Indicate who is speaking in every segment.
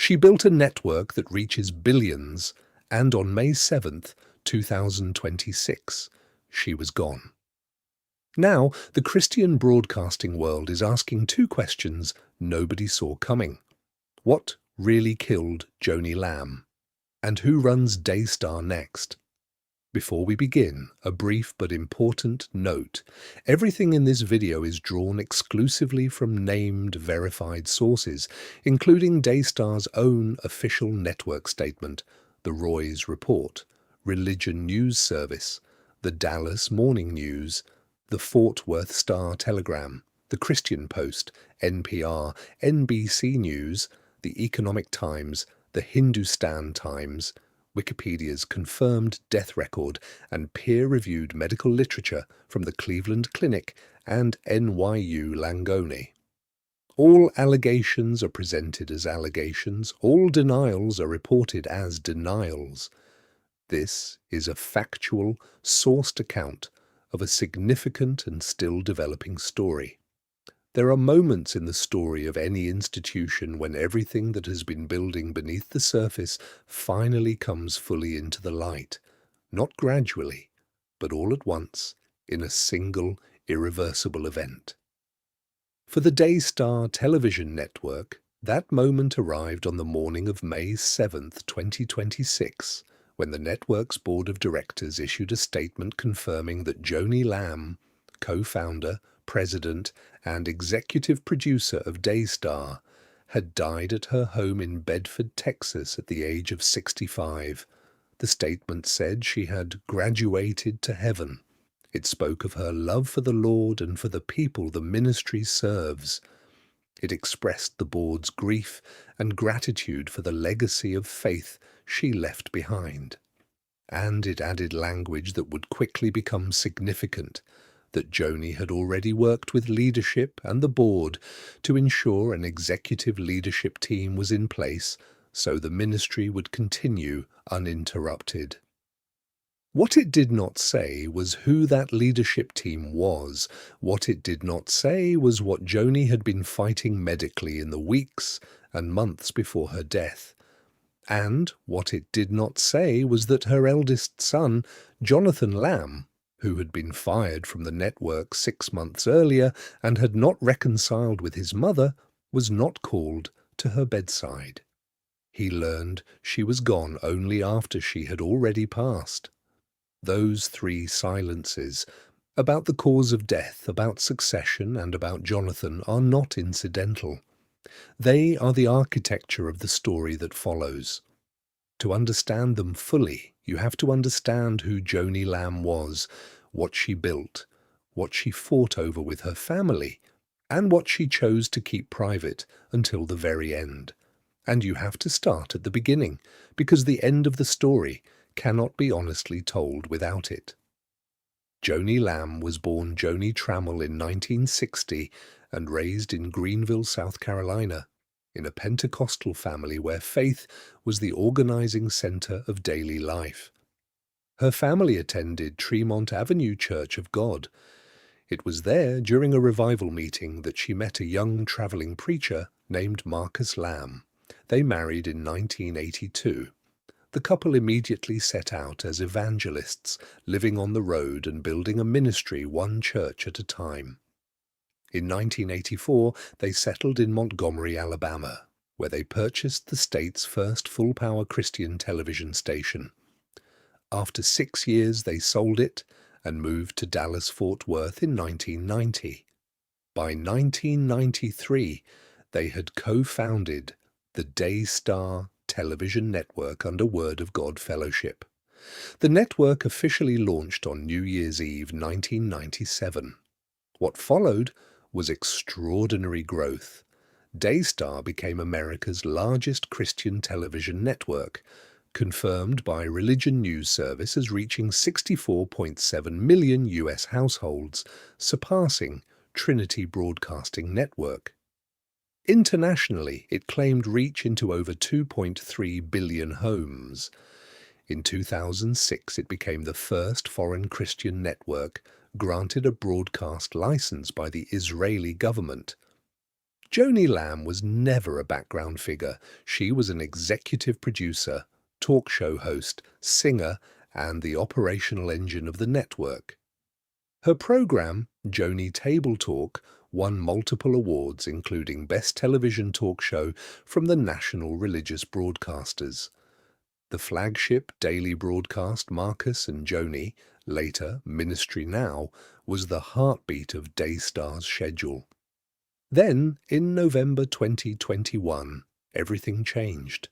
Speaker 1: She built a network that reaches billions, and on May 7th, 2026, she was gone. Now, the Christian broadcasting world is asking two questions nobody saw coming. What really killed Joni Lamb? And who runs Daystar next? Before we begin, a brief but important note. Everything in this video is drawn exclusively from named, verified sources, including Daystar's own official network statement, the Roy's Report, Religion News Service, the Dallas Morning News, the Fort Worth Star-Telegram, the Christian Post, NPR, NBC News, the Economic Times, the Hindustan Times, Wikipedia's confirmed death record, and peer-reviewed medical literature from the Cleveland Clinic and NYU Langone. All allegations are presented as allegations, all denials are reported as denials. This is a factual, sourced account of a significant and still developing story. There are moments in the story of any institution when everything that has been building beneath the surface finally comes fully into the light, not gradually, but all at once, in a single, irreversible event. For the Daystar Television Network, that moment arrived on the morning of May 7th, 2026, when the network's board of directors issued a statement confirming that Joni Lamb, co-founder, president, and executive producer of Daystar, had died at her home in Bedford, Texas at the age of 65. The statement said she had graduated to heaven. It spoke of her love for the Lord and for the people the ministry serves. It expressed the board's grief and gratitude for the legacy of faith she left behind. And it added language that would quickly become significant, that Joni had already worked with leadership and the board to ensure an executive leadership team was in place so the ministry would continue uninterrupted. What it did not say was who that leadership team was. What it did not say was what Joni had been fighting medically in the weeks and months before her death. And what it did not say was that her eldest son, Jonathan Lamb, who had been fired from the network 6 months earlier and had not reconciled with his mother, was not called to her bedside. He learned she was gone only after she had already passed. Those three silences, about the cause of death, about succession, and about Jonathan, are not incidental. They are the architecture of the story that follows. To understand them fully, you have to understand who Joni Lamb was, what she built, what she fought over with her family, and what she chose to keep private until the very end. And you have to start at the beginning, because the end of the story cannot be honestly told without it. Joni Lamb was born Joni Trammell in 1960 and raised in Greenville, South Carolina, in a Pentecostal family where faith was the organizing center of daily life. Her family attended Tremont Avenue Church of God. It was there, during a revival meeting, that she met a young traveling preacher named Marcus Lamb. They married in 1982. The couple immediately set out as evangelists, living on the road and building a ministry one church at a time. In 1984, they settled in Montgomery, Alabama, where they purchased the state's first full-power Christian television station. After 6 years, they sold it and moved to Dallas-Fort Worth in 1990. By 1993, they had co-founded the Daystar Television Network under Word of God Fellowship. The network officially launched on New Year's Eve 1997. What followed was extraordinary growth. Daystar became America's largest Christian television network, confirmed by Religion News Service as reaching 64.7 million U.S. households, surpassing Trinity Broadcasting Network. Internationally, it claimed reach into over 2.3 billion homes. In 2006, it became the first foreign Christian network granted a broadcast license by the Israeli government. Joni Lamb was never a background figure. She was an executive producer, talk show host, singer, and the operational engine of the network. Her program, Joni Table Talk, won multiple awards including Best Television Talk Show from the national religious broadcasters. The flagship daily broadcast Marcus and Joni, later Ministry Now, was the heartbeat of Daystar's schedule. Then, in November 2021, everything changed.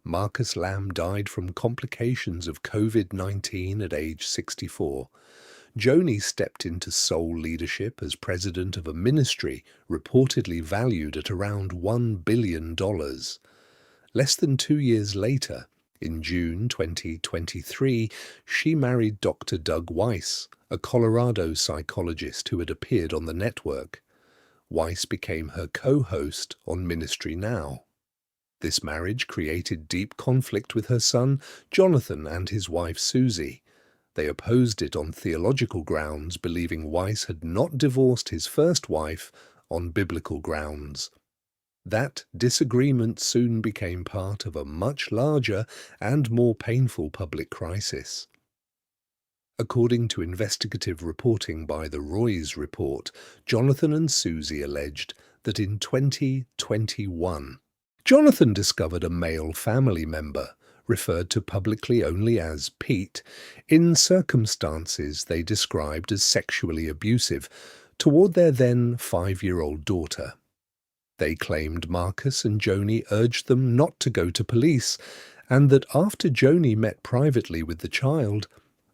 Speaker 1: Marcus Lamb died from complications of COVID-19 at age 64. Joni stepped into sole leadership as president of a ministry reportedly valued at around $1 billion. Less than 2 years later, in June 2023, she married Dr. Doug Weiss, a Colorado psychologist who had appeared on the network. Weiss became her co-host on Ministry Now. This marriage created deep conflict with her son, Jonathan, and his wife, Susie. They opposed it on theological grounds, believing Weiss had not divorced his first wife on biblical grounds. That disagreement soon became part of a much larger and more painful public crisis. According to investigative reporting by the Roy's Report, Jonathan and Susie alleged that in 2021, Jonathan discovered a male family member, referred to publicly only as Pete, in circumstances they described as sexually abusive, toward their then 5-year-old daughter. They claimed Marcus and Joni urged them not to go to police, and that after Joni met privately with the child,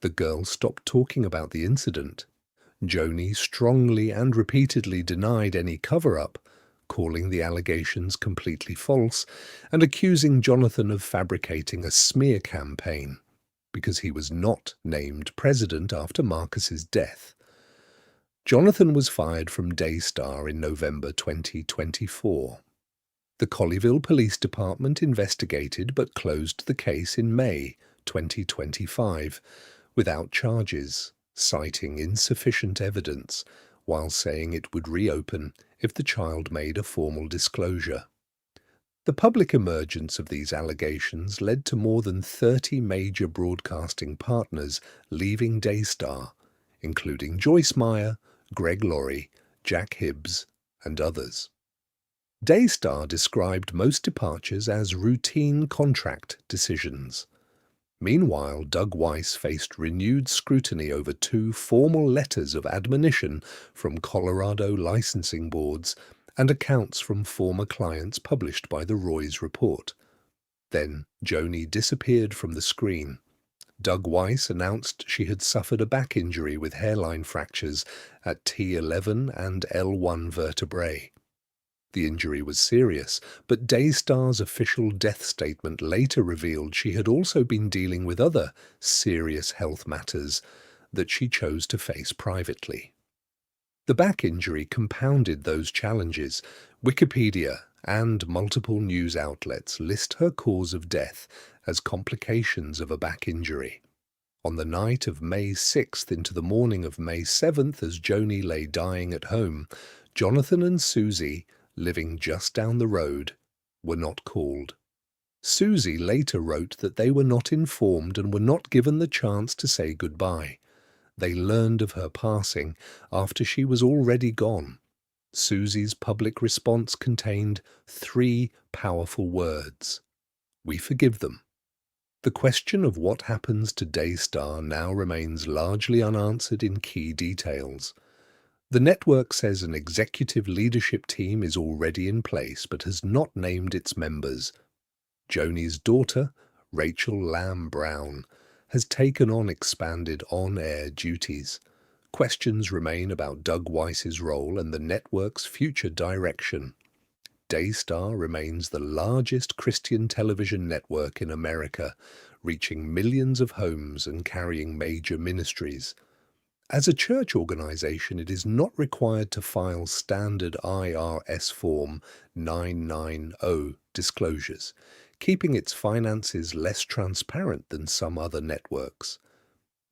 Speaker 1: the girl stopped talking about the incident. Joni strongly and repeatedly denied any cover-up, calling the allegations completely false and accusing Jonathan of fabricating a smear campaign, because he was not named president after Marcus's death. Jonathan was fired from Daystar in November 2024. The Colleyville Police Department investigated but closed the case in May 2025 without charges, citing insufficient evidence, while saying it would reopen if the child made a formal disclosure. The public emergence of these allegations led to more than 30 major broadcasting partners leaving Daystar, including Joyce Meyer, Greg Laurie, Jack Hibbs, and others. Daystar described most departures as routine contract decisions. Meanwhile, Doug Weiss faced renewed scrutiny over 2 formal letters of admonition from Colorado licensing boards and accounts from former clients published by the Roy's Report. Then Joni disappeared from the screen. Doug Weiss announced she had suffered a back injury with hairline fractures at T11 and L1 vertebrae. The injury was serious, but Daystar's official death statement later revealed she had also been dealing with other serious health matters that she chose to face privately. The back injury compounded those challenges. Wikipedia and multiple news outlets list her cause of death as complications of a back injury. On the night of May 6th into the morning of May 7th, as Joni lay dying at home, Jonathan and Susie, living just down the road, were not called. Susie later wrote that they were not informed and were not given the chance to say goodbye. They learned of her passing after she was already gone. Susie's public response contained 3 powerful words: "We forgive them." The question of what happens to Daystar now remains largely unanswered in key details. The network says an executive leadership team is already in place but has not named its members. Joni's daughter, Rachel Lamb Brown, has taken on expanded on-air duties. Questions remain about Doug Weiss's role and the network's future direction. Daystar remains the largest Christian television network in America, reaching millions of homes and carrying major ministries. As a church organization, it is not required to file standard IRS Form 990 disclosures, keeping its finances less transparent than some other networks.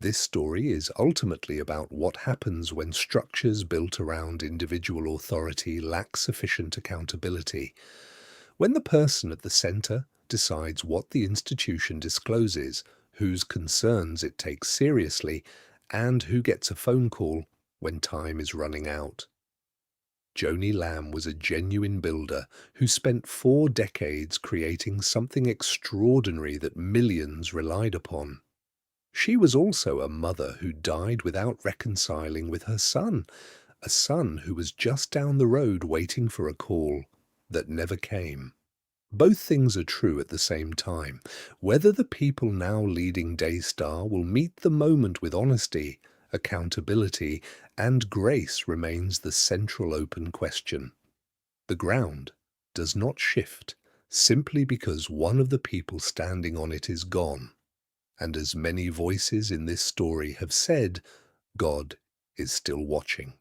Speaker 1: This story is ultimately about what happens when structures built around individual authority lack sufficient accountability. When the person at the center decides what the institution discloses, whose concerns it takes seriously, and who gets a phone call when time is running out. Joni Lamb was a genuine builder who spent 4 decades creating something extraordinary that millions relied upon. She was also a mother who died without reconciling with her son, a son who was just down the road waiting for a call that never came. Both things are true at the same time. Whether the people now leading Daystar will meet the moment with honesty, accountability, and grace remains the central open question. The ground does not shift simply because one of the people standing on it is gone. And as many voices in this story have said, God is still watching.